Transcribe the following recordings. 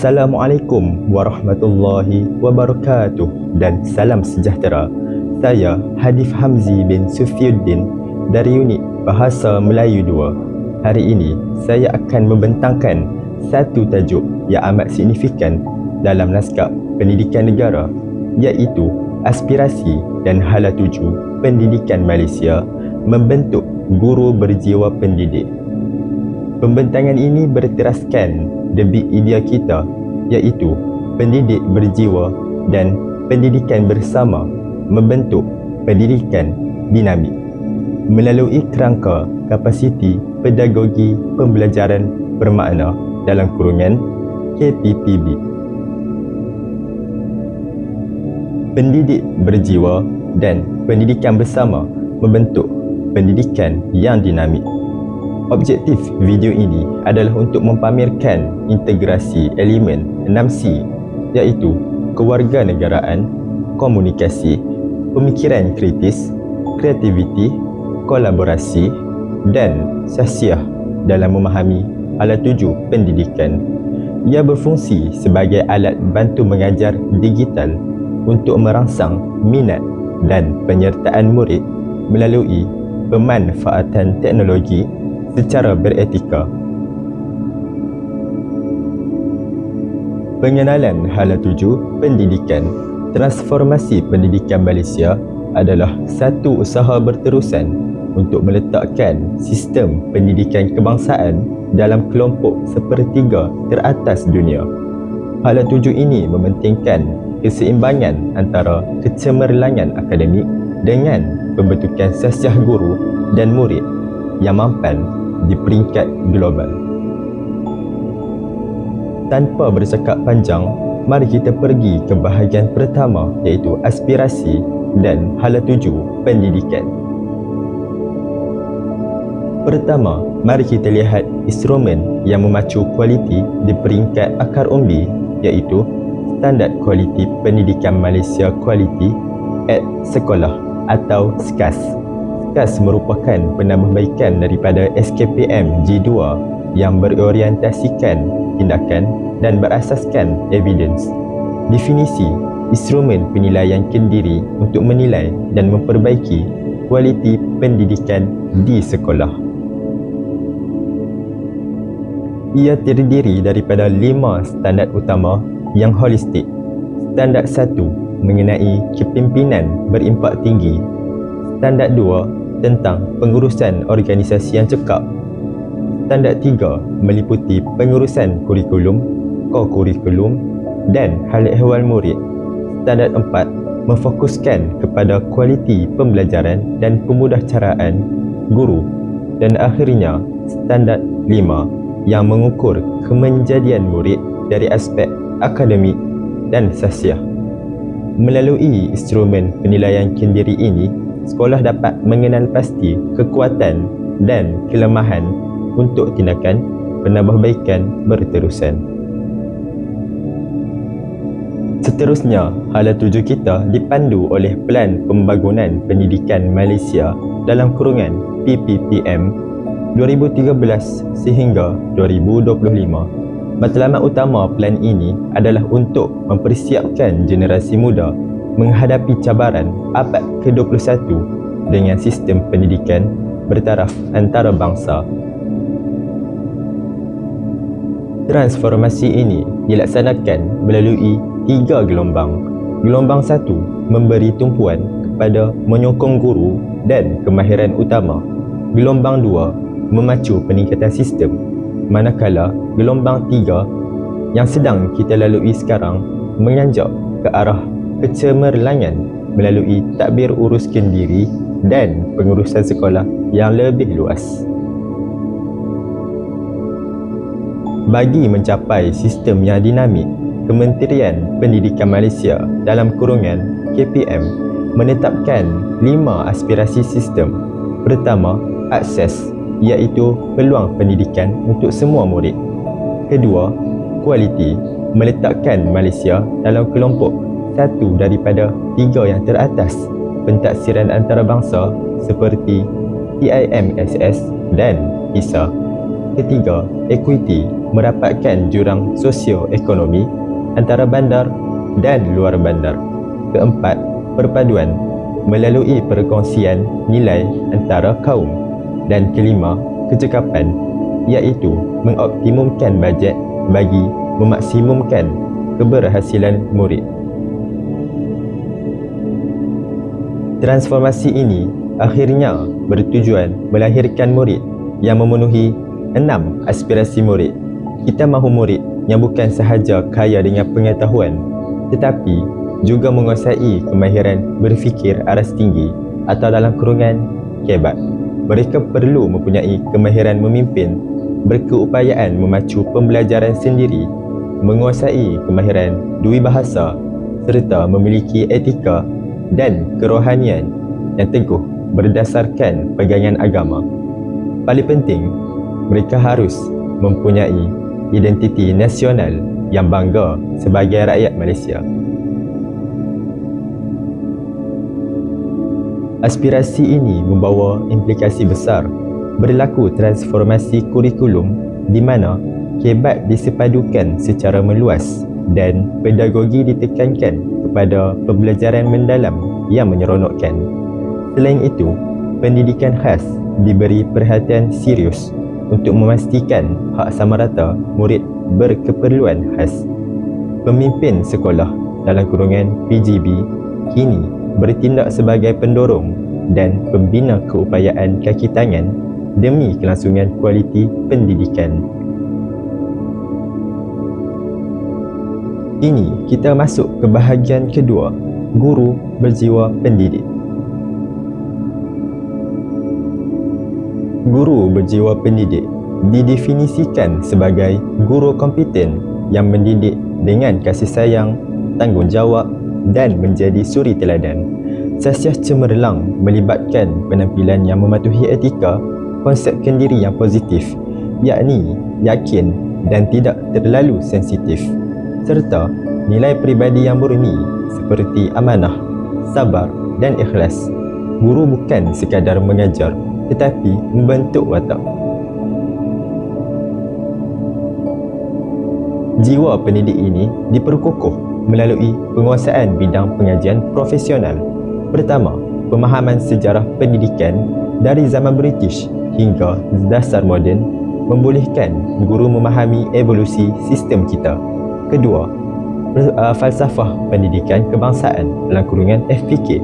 Assalamualaikum warahmatullahi wabarakatuh dan salam sejahtera. Saya Hadif Hamzi bin Sufiuddin dari unit Bahasa Melayu 2. Hari ini saya akan membentangkan satu tajuk yang amat signifikan dalam naskah pendidikan negara, iaitu aspirasi dan hala tuju pendidikan Malaysia membentuk guru berjiwa pendidik. Pembentangan ini berteraskan debit idea kita, iaitu pendidik berjiwa dan pendidikan bersama membentuk pendidikan dinamik melalui kerangka kapasiti pedagogi pembelajaran bermakna dalam kurungan KPPB. Pendidik berjiwa dan pendidikan bersama membentuk pendidikan yang dinamik. Objektif video ini adalah untuk mempamerkan integrasi elemen 6C, iaitu kewarganegaraan, komunikasi, pemikiran kritis, kreativiti, kolaborasi dan sahsiah dalam memahami hala tuju pendidikan. Ia berfungsi sebagai alat bantu mengajar digital untuk merangsang minat dan penyertaan murid melalui pemanfaatan teknologi secara beretika. Pengenalan hala tuju pendidikan. Transformasi pendidikan Malaysia adalah satu usaha berterusan untuk meletakkan sistem pendidikan kebangsaan dalam kelompok sepertiga teratas dunia. Hala tuju ini mementingkan keseimbangan antara kecemerlangan akademik dengan pembentukan sahsiah guru dan murid yang mampan di peringkat global. Tanpa bercakap panjang, mari kita pergi ke bahagian pertama, iaitu aspirasi dan hala tuju pendidikan. Pertama, mari kita lihat instrumen yang memacu kualiti di peringkat akar umbi, iaitu Standard Kualiti Pendidikan Malaysia Quality at Sekolah atau SKAS. SKAS merupakan penambahbaikan daripada SKPM G2 yang berorientasikan tindakan dan berasaskan evidence. Definisi instrumen penilaian kendiri untuk menilai dan memperbaiki kualiti pendidikan di sekolah. Ia terdiri daripada 5 standard utama yang holistik. Standard 1 mengenai kepimpinan berimpak tinggi. Standard 2 tentang pengurusan organisasi yang cekap. Standard 3 meliputi pengurusan kurikulum, ko-kurikulum dan hal ehwal murid. Standard 4 memfokuskan kepada kualiti pembelajaran dan pemudahcaraan guru. Dan akhirnya, Standard 5 yang mengukur kemenjadian murid dari aspek akademik dan sahsiah. Melalui instrumen penilaian kendiri ini, sekolah dapat mengenal pasti kekuatan dan kelemahan untuk tindakan penambahbaikan berterusan. Seterusnya, hala tuju kita dipandu oleh Pelan Pembangunan Pendidikan Malaysia dalam kurungan PPPM 2013 sehingga 2025. Matlamat utama pelan ini adalah untuk mempersiapkan generasi muda menghadapi cabaran abad ke-21 dengan sistem pendidikan bertaraf antarabangsa. Transformasi ini dilaksanakan melalui 3 gelombang. Gelombang 1 memberi tumpuan kepada menyokong guru dan kemahiran utama. Gelombang 2 memacu peningkatan sistem. Manakala gelombang 3 yang sedang kita lalui sekarang menganjak ke arah kecemerlangan melalui takbir uruskan diri dan pengurusan sekolah yang lebih luas. Bagi mencapai sistem yang dinamik, Kementerian Pendidikan Malaysia dalam kurungan KPM menetapkan 5 aspirasi sistem. Pertama, akses, iaitu peluang pendidikan untuk semua murid. Kedua, kualiti, meletakkan Malaysia dalam kelompok satu daripada 3 yang teratas pentaksiran antarabangsa seperti TIMSS dan PISA. Ketiga, equity, merapatkan jurang sosio-ekonomi antara bandar dan luar bandar. Keempat, perpaduan melalui perkongsian nilai antara kaum. Dan kelima, kecekapan, iaitu mengoptimumkan bajet bagi memaksimumkan keberhasilan murid. Transformasi ini akhirnya bertujuan melahirkan murid yang memenuhi 6 aspirasi murid. Kita mahu murid yang bukan sahaja kaya dengan pengetahuan, tetapi juga menguasai kemahiran berfikir aras tinggi atau dalam kurungan kebat. Mereka perlu mempunyai kemahiran memimpin, berkeupayaan memacu pembelajaran sendiri, menguasai kemahiran dui bahasa serta memiliki etika dan kerohanian yang teguh berdasarkan pegangan agama. Paling penting, mereka harus mempunyai identiti nasional yang bangga sebagai rakyat Malaysia. Aspirasi ini membawa implikasi besar. Berlaku transformasi kurikulum di mana kebat disepadukan secara meluas dan pedagogi ditekankan kepada pembelajaran mendalam yang menyeronokkan. Selain itu, pendidikan khas diberi perhatian serius untuk memastikan hak samarata murid berkeperluan khas. Pemimpin sekolah dalam kurungan PGB kini bertindak sebagai pendorong dan pembina keupayaan kaki tangan demi kelangsungan kualiti pendidikan. Kini kita masuk ke bahagian kedua, guru berjiwa pendidik. Guru berjiwa pendidik didefinisikan sebagai guru kompeten yang mendidik dengan kasih sayang, tanggungjawab dan menjadi suri teladan. Sasiah cemerlang melibatkan penampilan yang mematuhi etika, konsep kendiri yang positif, yakni yakin dan tidak terlalu sensitif, serta nilai peribadi yang murni seperti amanah, sabar dan ikhlas. Guru bukan sekadar mengajar, tetapi membentuk watak. Jiwa pendidik ini diperkukuh melalui penguasaan bidang pengajian profesional. Pertama, pemahaman sejarah pendidikan dari zaman British hingga dasar moden membolehkan guru memahami evolusi sistem kita. Kedua, falsafah pendidikan kebangsaan dalam kurungan FPK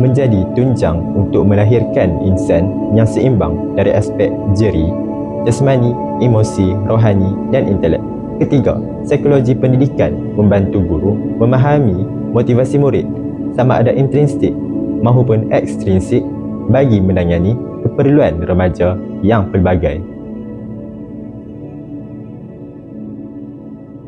menjadi tunjang untuk melahirkan insan yang seimbang dari aspek jeri, jasmani, emosi, rohani dan intelek. Ketiga, psikologi pendidikan membantu guru memahami motivasi murid sama ada intrinsik maupun ekstrinsik bagi menangani keperluan remaja yang pelbagai.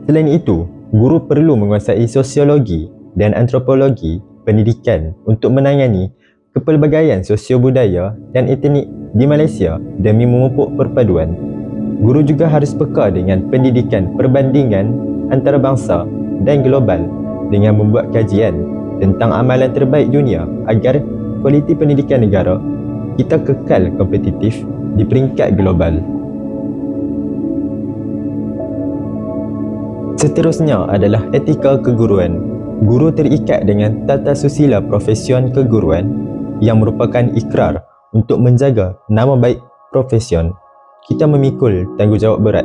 Selain itu, guru perlu menguasai sosiologi dan antropologi pendidikan untuk menangani kepelbagaian sosio-budaya dan etnik di Malaysia demi memupuk perpaduan. Guru juga harus peka dengan pendidikan perbandingan antarabangsa dan global dengan membuat kajian tentang amalan terbaik dunia agar kualiti pendidikan negara kita kekal kompetitif di peringkat global. Seterusnya adalah etika keguruan. Guru terikat dengan tata susila profesion keguruan yang merupakan ikrar untuk menjaga nama baik profesion. Kita memikul tanggungjawab berat.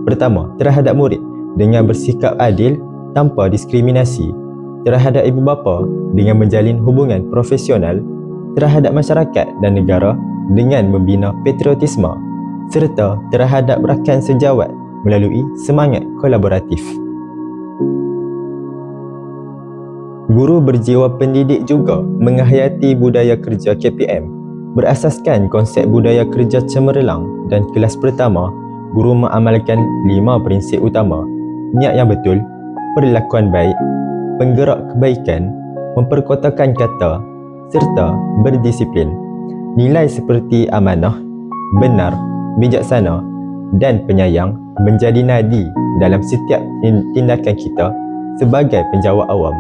Pertama, terhadap murid dengan bersikap adil tanpa diskriminasi, terhadap ibu bapa dengan menjalin hubungan profesional, terhadap masyarakat dan negara dengan membina patriotisme, serta terhadap rakan sejawat melalui semangat kolaboratif. Guru berjiwa pendidik juga menghayati budaya kerja KPM berasaskan konsep budaya kerja cemerlang dan kelas pertama. Guru mengamalkan 5 prinsip utama: niat yang betul, perlakuan baik, penggerak kebaikan, memperkotakan kata, serta berdisiplin. Nilai seperti amanah, benar, bijaksana dan penyayang menjadi nadi dalam setiap tindakan kita sebagai penjawat awam.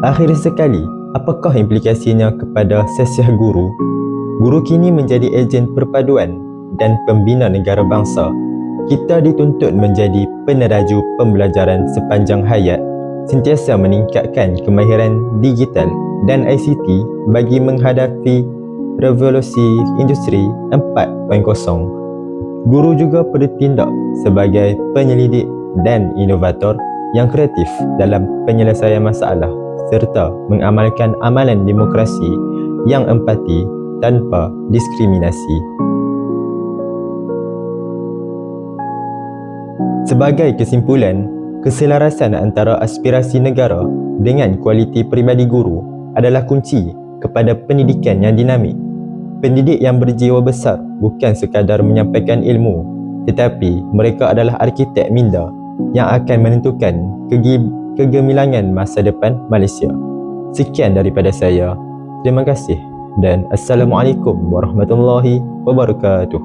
Akhir sekali, apakah implikasinya kepada sesiah guru? Guru kini menjadi ejen perpaduan dan pembina negara bangsa. Kita dituntut menjadi peneraju pembelajaran sepanjang hayat, sentiasa meningkatkan kemahiran digital dan ICT bagi menghadapi revolusi industri 4.0. Guru juga bertindak sebagai penyelidik dan inovator yang kreatif dalam penyelesaian masalah serta mengamalkan amalan demokrasi yang empati tanpa diskriminasi. Sebagai kesimpulan, keselarasan antara aspirasi negara dengan kualiti peribadi guru adalah kunci kepada pendidikan yang dinamik. Pendidik yang berjiwa besar bukan sekadar menyampaikan ilmu, tetapi mereka adalah arkitek minda yang akan menentukan kegemilangan masa depan Malaysia. Sekian daripada saya. Terima kasih dan Assalamualaikum warahmatullahi wabarakatuh.